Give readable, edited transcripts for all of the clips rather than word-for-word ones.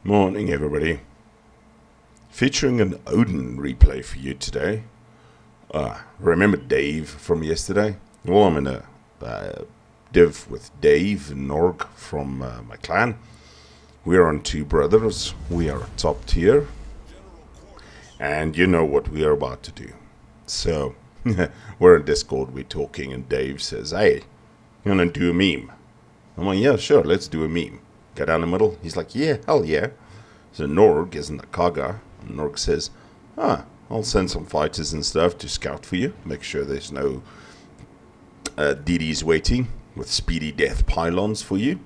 Morning, everybody. Featuring an Odin replay for you today. Remember Dave from yesterday? Well, I'm in a div with Dave and Noorg from my clan. We're on two brothers. We are top tier. And you know what we are about to do. So, we're in Discord, we're talking, and Dave says, "Hey, you want to do a meme?" I'm like, "Yeah, sure, let's do a meme." Go down the middle. He's like, "Yeah, hell yeah." So Noorg isn't the Kaga. And Noorg says, "I'll send some fighters and stuff to scout for you. Make sure there's no DDs waiting with speedy death pylons for you."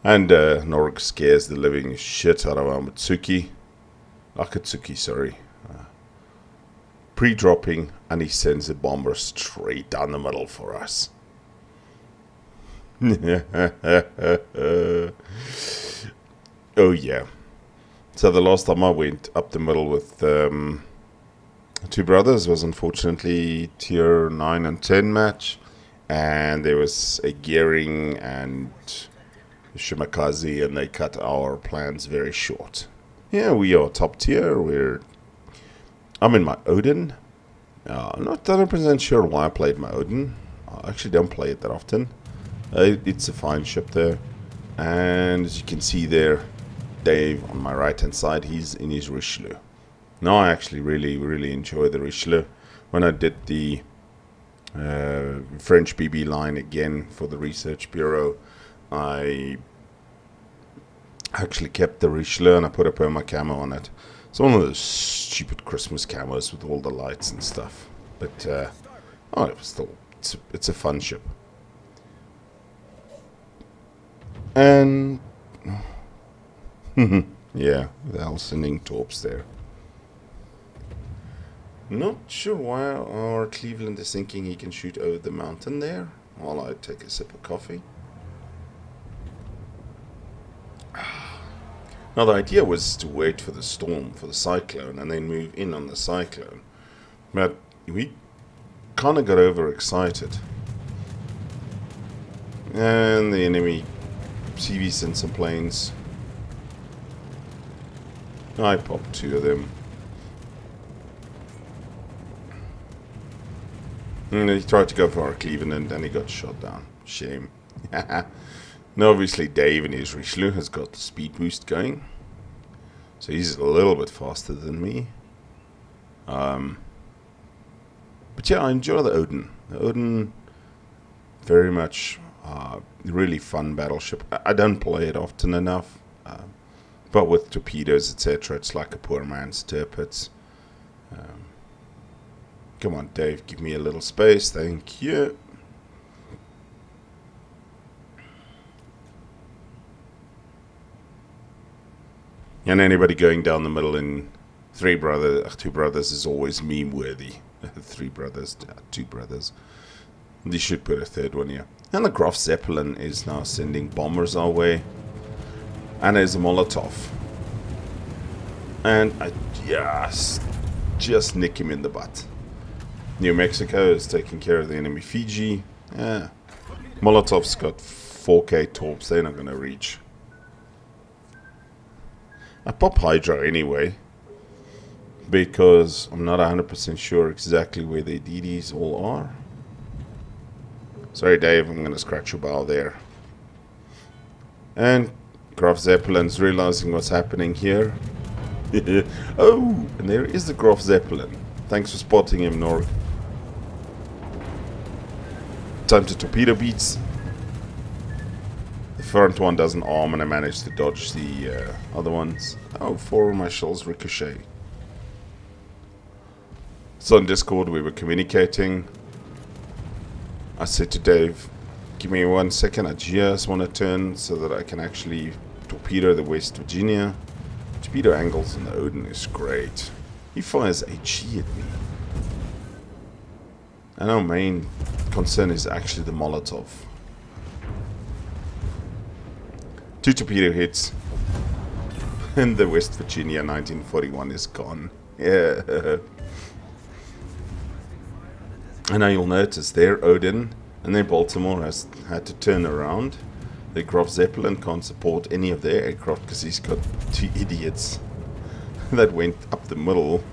And Noorg scares the living shit out of Akatsuki, sorry. Pre-dropping, and he sends a bomber straight down the middle for us. Oh yeah. So the last time I went up the middle with two brothers was unfortunately tier 9 and 10 match, and there was a gearing and Shimakaze, and they cut our plans very short. Yeah, we are top tier. I'm in my Odin. I'm not 100% sure why I played my Odin. I actually don't play it that often. It's a fine ship there. And as you can see there, Dave on my right hand side, he's in his Richelieu. Now I actually really enjoy the Richelieu. When I did the French BB line again for the Research Bureau, I actually kept the Richelieu and I put a perma camo on it. It's one of those stupid Christmas camos with all the lights and stuff. But, it was still, it's a fun ship. And, yeah, the Helsinking torps there. Not sure why our Cleveland is thinking he can shoot over the mountain there while I take a sip of coffee. Now the idea was to wait for the storm, for the cyclone, and then move in on the cyclone. But we kind of got overexcited. And the enemy CV sent some planes. I popped two of them. And he tried to go for our Cleveland and he got shot down. Shame. Now obviously Dave in his Richelieu has got the speed boost going. So he's a little bit faster than me. But yeah, I enjoy the Odin. The Odin, very much really fun battleship. I don't play it often enough. But with torpedoes, etc., it's like a poor man's Tirpitz. Come on, Dave, give me a little space. Thank you. And anybody going down the middle in two brothers is always meme worthy. Two brothers. They should put a third one here. And the Graf Zeppelin is now sending bombers our way. And there's a Molotov. And I just nick him in the butt. New Mexico is taking care of the enemy Fiji. Yeah. Molotov's got 4K torps, they're not going to reach. I pop Hydra anyway, because I'm not 100% sure exactly where the DDs all are. Sorry Dave, I'm going to scratch your bow there. And Graf Zeppelin's realizing what's happening here. Oh, and there is the Graf Zeppelin. Thanks for spotting him, Noorg. Time to torpedo beats. The front one doesn't arm and I managed to dodge the other ones. Oh, 4 of my shells ricochet. So on Discord we were communicating. I said to Dave, give me 1 second, I just want to turn so that I can actually torpedo the West Virginia. Torpedo angles in the Odin is great. He fires HE at me. And our main concern is actually the Molotov. 2 torpedo hits. And the West Virginia 1941 is gone. Yeah. And now you'll notice there Odin And then Baltimore has had to turn around. The Graf Zeppelin can't support any of their aircraft because he's got two idiots that went up the middle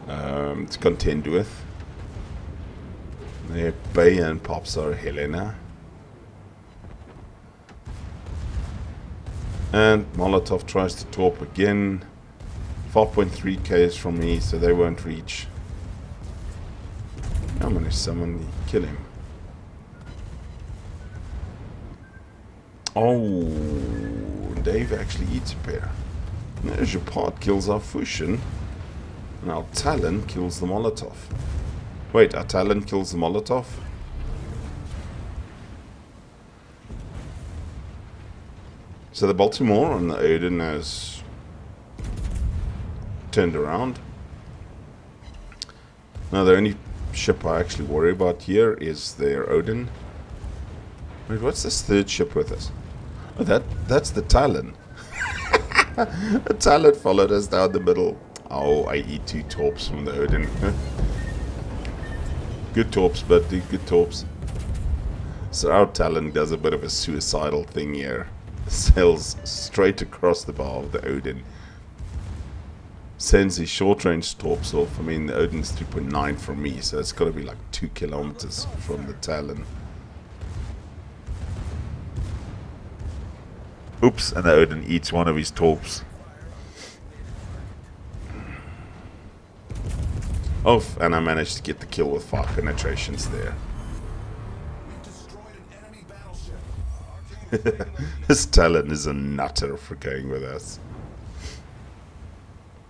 to contend with. Their Bay and pops are Helena. And Molotov tries to torp again. 4.3 Ks from me, so they won't reach. I'm gonna summon the kill him. Oh, Dave actually eats a pair. There's your part kills our Fusion. And our Talon kills the Molotov. Wait, our Talon kills the Molotov? So the Baltimore on the Odin has turned around. Now the only ship I actually worry about here is their Odin. Wait, what's this third ship with us? Oh, that's the Talon. The Talon followed us down the middle. Oh, I eat 2 torps from the Odin. Good torps, but good torps. So our Talon does a bit of a suicidal thing here. Sails straight across the bow of the Odin. Sends his short range torps off. I mean, the Odin's 3.9 from me, so it's got to be like 2 kilometers from the Talon. Oops, and the Odin eats one of his torps. Oh, and I managed to get the kill with 5 penetrations there. This Talon is a nutter for going with us.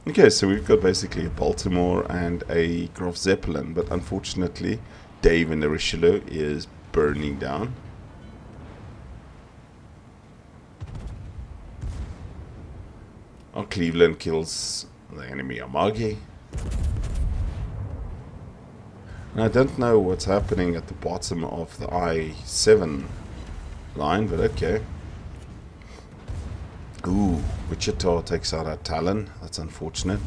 Okay, so we've got basically a Baltimore and a Graf Zeppelin, but unfortunately Dave in the Richelieu is burning down. Our Cleveland kills the enemy Amagi. And I don't know what's happening at the bottom of the I-7 line, but okay. Ooh, Wichita takes out our Talon. That's unfortunate.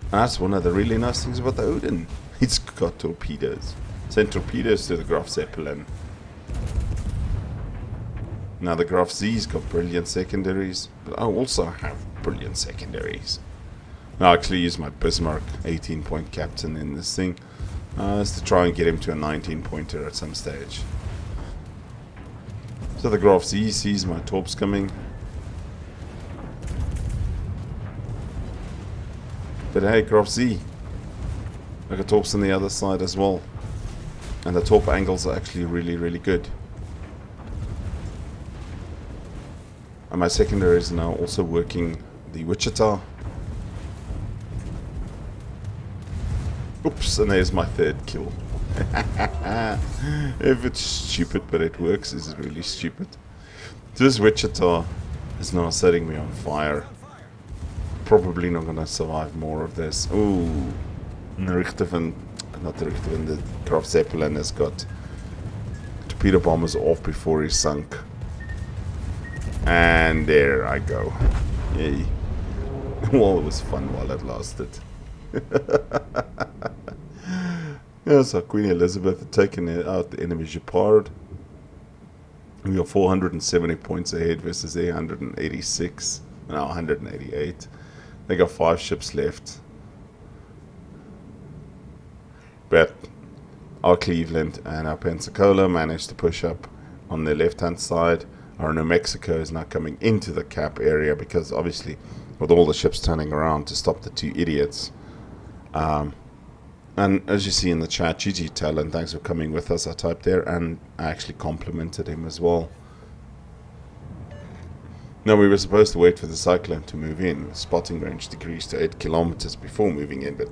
And that's one of the really nice things about the Odin. It's got torpedoes. Send torpedoes to the Graf Zeppelin. Now the Graf Z's got brilliant secondaries, but I also have brilliant secondaries. Now I actually use my Bismarck 18-point captain in this thing. Is to try and get him to a 19-pointer at some stage. So the Graf Z sees my torps coming. But hey, Graf Z, I got torps on the other side as well. And the torp angles are actually really, really good. And my secondaries are now also working the Wichita. Oops, and there's my 3rd kill. If it's stupid but it works, is it really stupid? This Wichita is now setting me on fire. Probably not gonna survive more of this. Ooh, the Richtervan, not the Richtervan, the Graf Zeppelin has got torpedo bombers off before he sunk. And there I go. Yay. Well, it was fun while it lasted. Yeah, so Queen Elizabeth had taken out the enemy Gepard. We are 470 points ahead versus 886. Now 188. They got 5 ships left. But our Cleveland and our Pensacola managed to push up on the left hand side. Our New Mexico is now coming into the cap area because obviously with all the ships turning around to stop the 2 idiots. And as you see in the chat, GG Talon, thanks for coming with us, I typed there, and I actually complimented him as well. Now we were supposed to wait for the Cyclone to move in. Spotting range decreased to 8 kilometers before moving in, but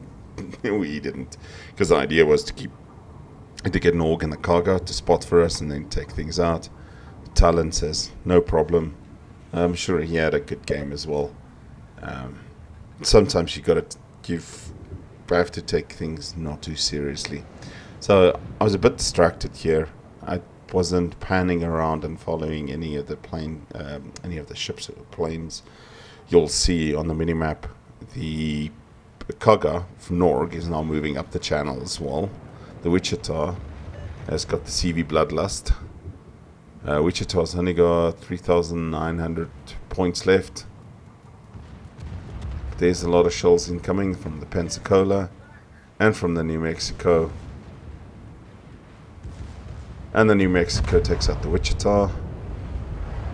we didn't. Because the idea was to get Noorg and the cargo to spot for us and then take things out. Talon says, no problem. I'm sure he had a good game as well. Sometimes you got to have to take things not too seriously. So I was a bit distracted here. I wasn't panning around and following any of the ships or planes. You'll see on the minimap the Kaga from Noorg is now moving up the channel as well. The Wichita has got the CV Bloodlust. Wichita's only got 3,900 points left. There's a lot of shells incoming from the Pensacola and from the New Mexico. And the New Mexico takes out the Wichita.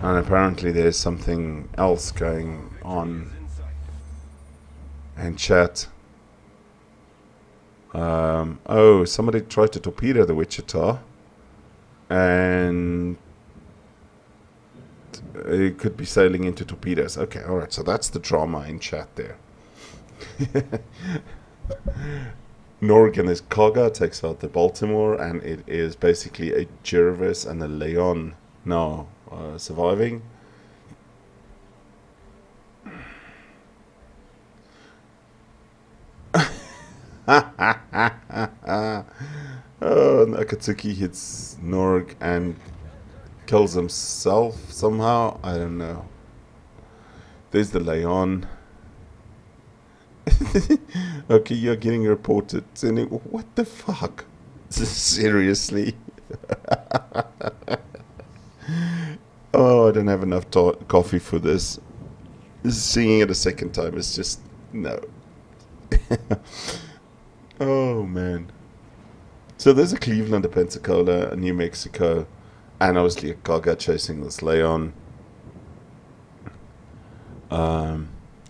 And apparently there's something else going on in chat. Oh, somebody tried to torpedo the Wichita. And it could be sailing into torpedoes. Okay, alright, so that's the drama in chat there. Noorg and his Kaga takes out the Baltimore, and it is basically a Jervis and a Leon now surviving. Oh, Akatsuki hits Noorg and kills himself somehow. I don't know. There's the Leon. Okay, you're getting reported. What the fuck? Seriously? Oh, I don't have enough coffee for this. Singing it a second time is just... no. Oh, man. So there's a Cleveland, a Pensacola, a New Mexico, and obviously a Kaga chasing this Leon.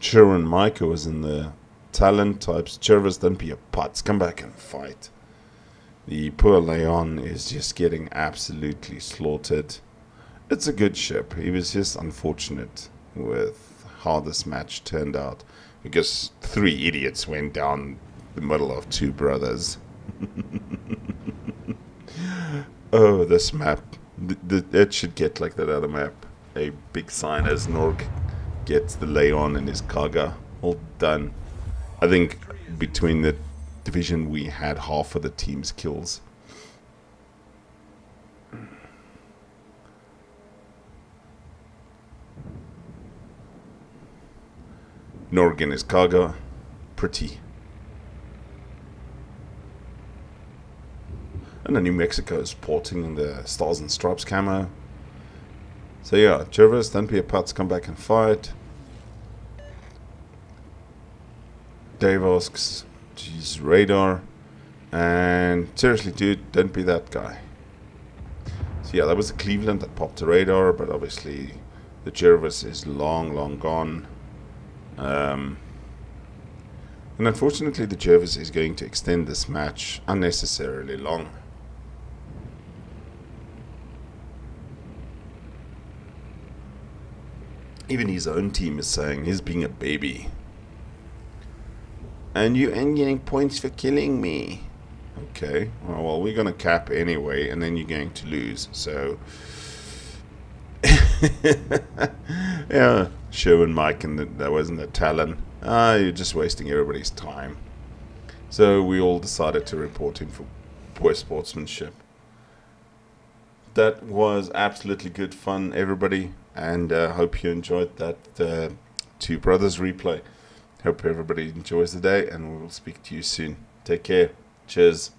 Sherwin Micah was in the Talon types. Jervis, don't be a putz. Come back and fight. The poor Leon is just getting absolutely slaughtered. It's a good ship. He was just unfortunate with how this match turned out, because 3 idiots went down the middle of 2 brothers. Oh, this map. It should get like that other map. A big sign as Noorg gets the Leon and his Kaga. All done. I think between the division we had half of the team's kills. Noorg and his Kaga. Pretty. And then New Mexico is porting the Stars and Stripes camo. So yeah, Jervis, don't be a putz, come back and fight. Dave asks, geez, radar. And seriously, dude, don't be that guy. So yeah, that was the Cleveland that popped the radar, but obviously the Jervis is long, long gone. And unfortunately, the Jervis is going to extend this match unnecessarily long. Even his own team is saying he's being a baby. And you ain't getting points for killing me. Okay, well, we're going to cap anyway, and then you're going to lose, so... Yeah, Sherwin Mike, and that wasn't a Talon. You're just wasting everybody's time. So we all decided to report him for poor sportsmanship. That was absolutely good fun, everybody, and hope you enjoyed that 2 Brothers replay. Hope everybody enjoys the day, and we will speak to you soon. Take care. Cheers.